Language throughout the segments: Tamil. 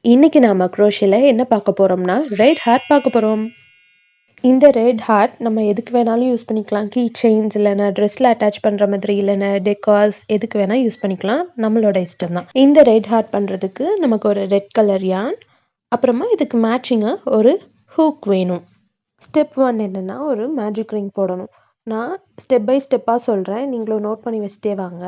இன்னைக்கு நாம குரோஷேல என்ன பார்க்க போறோம்னா ரெட் ஹார்ட் பார்க்க போறோம். இந்த ரெட் ஹார்ட் நம்ம எதுக்கு வேணாலும் யூஸ் பண்ணிக்கலாம். கீ செயின்ஸ் இல்லைன்னா ட்ரெஸ்ல அட்டாச் பண்ற மாதிரி இல்லைன்னா டெக்கார்ஸ் எதுக்கு வேணா யூஸ் பண்ணிக்கலாம். நம்மளோட இஷ்டம் தான். இந்த ரெட் ஹார்ட் பண்றதுக்கு நமக்கு ஒரு ரெட் கலர் யான், அப்புறமா இதுக்கு மேட்சிங்கா ஒரு ஹூக் வேணும். ஸ்டெப் 1 என்னன்னா ஒரு மேஜிக் ரிங் போடணும். நான் ஸ்டெப் பை ஸ்டெப்பாக சொல்கிறேன், நீங்களும் நோட் பண்ணி வச்சுட்டே வாங்க.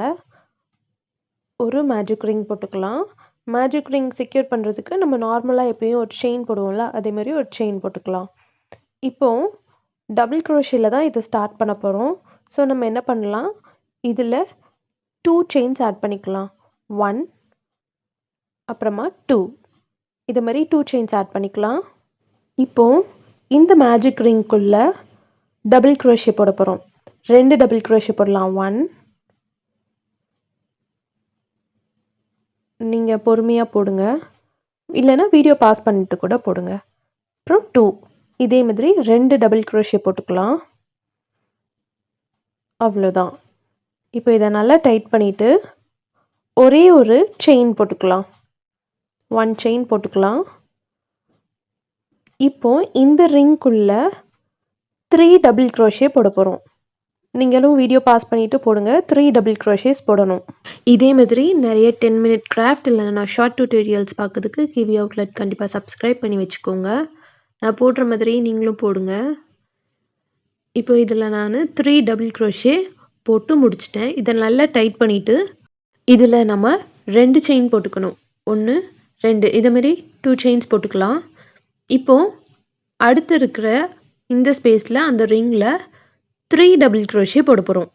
ஒரு மேஜிக் ரிங் போட்டுக்கலாம். மேஜிக் ரிங் செக்யூர் பண்ணுறதுக்கு நம்ம நார்மலாக எப்பயும் ஒரு செயின் போடுவோம்ல, அதே மாதிரி ஒரு செயின் போட்டுக்கலாம். இப்போது டபுள் குரோஷேல தான் இதை ஸ்டார்ட் பண்ண போகிறோம். ஸோ நம்ம என்ன பண்ணலாம், இதில் 2 செயின்ஸ் ஆட் பண்ணிக்கலாம். 1 அப்புறமா 2, இது மாதிரி 2 செயின்ஸ் ஆட் பண்ணிக்கலாம். இப்போது இந்த மேஜிக் ரிங்குள்ளே டபுள் குரோஷே போட போகிறோம். 2 டபுள் குரோஷே போடலாம். 1, நீங்கள் பொறுமையாக போடுங்க, இல்லைன்னா வீடியோ பாஸ் பண்ணிட்டு கூட போடுங்க. அப்புறம் 2, இதே மாதிரி 2 டபுள் குரோஷே போட்டுக்கலாம். அவ்வளோதான். இப்போ இதை நல்லா டைட் பண்ணிவிட்டு ஒரே ஒரு செயின் போட்டுக்கலாம். 1 செயின் போட்டுக்கலாம். இப்போது இந்த ரிங்குள்ளே 3 டபுள் குரோஷே போட போகிறோம். நீங்களும் வீடியோ பாஸ் பண்ணிவிட்டு போடுங்க. 3 டபுள் குரோஷேஸ் போடணும். இதே மாதிரி நிறைய 10 மினிட் கிராஃப்ட் இல்லைன்னா ஷார்ட் டியூட்டோரியல்ஸ் பார்க்கறதுக்கு கிவி அவுட்லெட் கண்டிப்பாக சப்ஸ்கிரைப் பண்ணி வச்சுக்கோங்க. நான் போடுற மாதிரி நீங்களும் போடுங்க. இப்போ இதில் நான் 3 டபுள் குரோஷே போட்டு முடிச்சிட்டேன். இதை நல்லா டைட் பண்ணிவிட்டு இதில் நம்ம 2 செயின் போட்டுக்கணும். 1 2 இதை மாதிரி 2 செயின்ஸ் போட்டுக்கலாம். இப்போது அடுத்து இருக்கிற இந்த ஸ்பேஸில் அந்த ரிங்கில் 3 டபுள் குரோஷே போட போகிறோம்.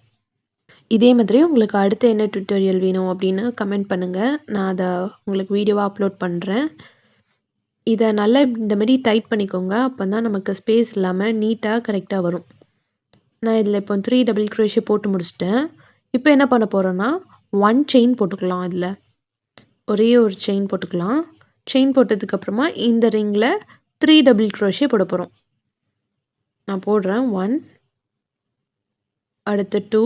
இதே மாதிரி உங்களுக்கு அடுத்து என்ன டியூட்டோரியல் வேணும் அப்படின்னு கமெண்ட் பண்ணுங்கள். நான் அதை உங்களுக்கு வீடியோவாக அப்லோட் பண்ணுறேன். இதை நல்லா இந்த மாதிரி டைட் பண்ணிக்கோங்க. அப்போ தான் நமக்கு ஸ்பேஸ் இல்லாமல் நீட்டாக கரெக்டாக வரும். நான் இதில் இப்போ 3 டபுள் குரோஷே போட்டு முடிச்சிட்டேன். இப்போ என்ன பண்ண போகிறோன்னா 1 செயின் போட்டுக்கலாம். இதில் ஒரே ஒரு செயின் போட்டுக்கலாம். செயின் போட்டதுக்கப்புறமா இந்த ரிங்கில் 3 டபுள் குரோஷே போட போகிறோம். நான் போடுறேன். 1, அடுத்து 2,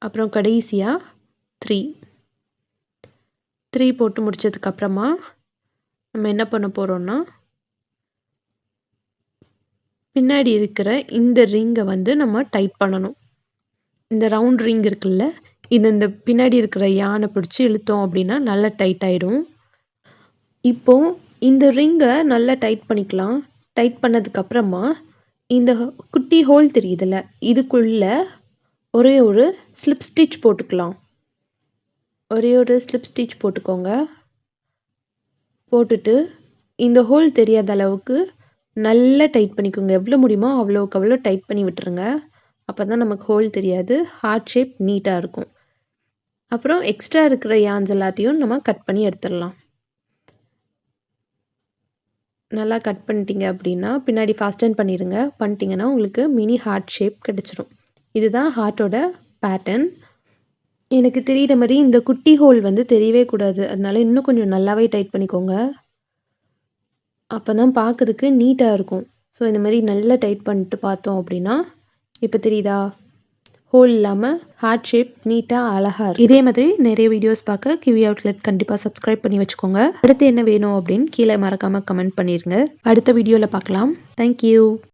அப்புறம் கடைசியாக 3 போட்டு முடித்ததுக்கப்புறமா நம்ம என்ன பண்ண போகிறோன்னா பின்னாடி இருக்கிற இந்த ரிங்கை வந்து நம்ம டைட் பண்ணணும். இந்த ரவுண்ட் ரிங் இருக்குல்ல, இந்த பின்னாடி இருக்கிற யானை பிடிச்சி இழுத்தோம் அப்படின்னா நல்லா டைட் ஆகிடும். இப்போது இந்த ரிங்கை நல்லா டைட் பண்ணிக்கலாம். டைட் பண்ணதுக்கப்புறமா இந்த குட்டி ஹோல் தெரியுதுல்ல, இதுக்குள்ளே ஒரே ஒரு ஸ்லிப் ஸ்டிச் போட்டுக்கலாம். ஒரே ஒரு ஸ்லிப் ஸ்டிச் போட்டுக்கோங்க. போட்டுட்டு இந்த ஹோல் தெரியாத அளவுக்கு நல்லா டைட் பண்ணிக்கோங்க. எவ்வளோ முடியுமோ அவ்வளோக்கு அவ்வளோ டைட் பண்ணி விட்டுருங்க. அப்போ தான் நமக்கு ஹோல் தெரியாது, ஹார்ட் ஷேப் நீட்டாக இருக்கும். அப்புறம் எக்ஸ்ட்ரா இருக்கிற யான்ஸ் எல்லாத்தையும் நம்ம கட் பண்ணி எடுத்துடலாம். நல்லா கட் பண்ணிட்டீங்க அப்படின்னா பின்னாடி ஃபாஸ்டன் பண்ணிட்டீங்கன்னா உங்களுக்கு மினி ஹார்ட் ஷேப் கிடச்சிரும். இதுதான் ஹார்ட்டோட பேட்டர்ன். எனக்கு தெரிகிற மாதிரி இந்த குட்டி ஹோல் வந்து தெரியவே கூடாது, அதனால இன்னும் கொஞ்சம் நல்லாவே டைட் பண்ணிக்கோங்க. அப்போ தான் பார்க்கறதுக்கு நீட்டாக இருக்கும். ஸோ இந்த மாதிரி நல்லா டைட் பண்ணிட்டு பார்த்தோம் அப்படின்னா இப்போ தெரியுதா, ஹோல் இல்லாமல் ஹார்ட் ஷேப் நீட்டாக அழகாக இருக்கும். இதே மாதிரி நிறைய வீடியோஸ் பார்க்க கிவி அவுட்லெட் கண்டிப்பாக சப்ஸ்கிரைப் பண்ணி வச்சுக்கோங்க. அடுத்து என்ன வேணும் அப்படின்னு கீழே மறக்காமல் கமெண்ட் பண்ணிடுங்க. அடுத்த வீடியோவில் பார்க்கலாம். தேங்க்யூ.